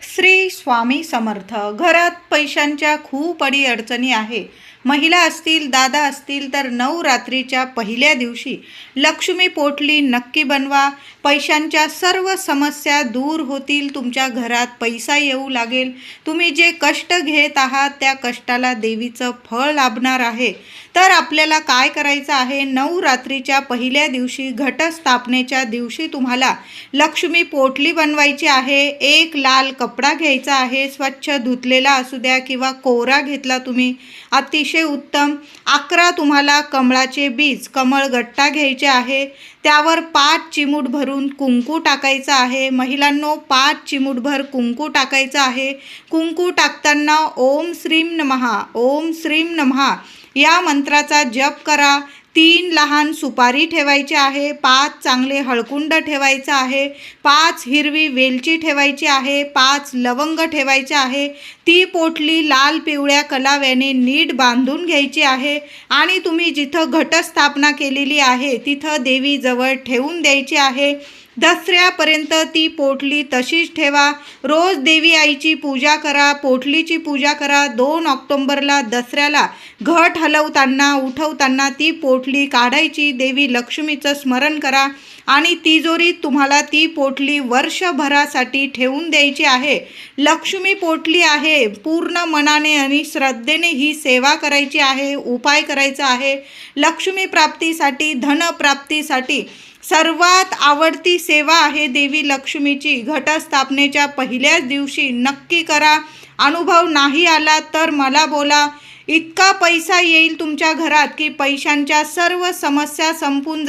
श्री स्वामी समर्थ. घरात पैशांच्या खूप अडीअडचणी आहे. महिला असतील, दादा असतील तर नवरात्रीच्या पहिल्या दिवशी लक्ष्मी पोटली नक्की बनवा. पैशांच्या सर्व समस्या दूर होतील. तुमच्या घरात पैसा येऊ लागेल. तुम्ही जे कष्ट घेत आहात त्या कष्टाला देवीचं फळ लाभणार आहे. तर आपल्याला काय करायचं आहे, नवरात्रीच्या पहिल्या दिवशी घटस्थापनेच्या दिवशी तुम्हाला लक्ष्मी पोटली बनवायची आहे. एक लाल कपडा घ्यायचा आहे, स्वच्छ धुतलेला असू द्या किंवा कोरा घेतला तुम्ही, अतिशय उत्तम. 11 तुम्हाला कमळाचे बीज, कमळगट्टा घ्यायचे आहे. त्यावर 5 चिमूट भरून कुंकू टाकायचं आहे. महिलांनो, 5 चिमूटभर कुंकू टाकायचं आहे. कुंकू टाकताना ओम श्रीम नमः, ओम श्रीम नमः या मंत्राचा जप करा. 3 लहान सुपारी ठेवायची आहे. 5 चांगले हळकुंड ठेवायचं आहे. 5 हिरवी वेलची ठेवायची आहे. 5 लवंग ठेवायचे आहे. ती पोटली लाल पिवळ्या कलाव्याने नीट बांधून घ्यायची आहे आणि तुम्ही जिथं घटस्थापना केलेली आहे तिथं देवीजवळ ठेवून द्यायची आहे. दसऱ्यापर्यंत ती पोटली तशीच ठेवा. रोज देवी आईची पूजा करा, पोटलीची पूजा करा. 2 ऑक्टोबरला दसऱ्याला घट हलवताना उठवताना ती पोटली काढायची. देवी लक्ष्मीचं स्मरण करा आणि तिजोरीत तुम्हाला ती पोटली वर्षभरासाठी ठेवून द्यायची आहे. लक्ष्मी पोटली आहे, पूर्ण मनाने आणि श्रद्धेने ही सेवा करायची आहे, उपाय करायचा आहे. लक्ष्मी प्राप्तीसाठी, धनप्राप्तीसाठी सर्वात आवडती सेवा आहे देवी लक्ष्मीची. घटस्थापनेच्या पहिल्याच दिवशी नक्की करा. अनुभव नाही आला तर मला बोला. इतका पैसा येईल तुमच्या घरात की पैशांच्या सर्व समस्या संपून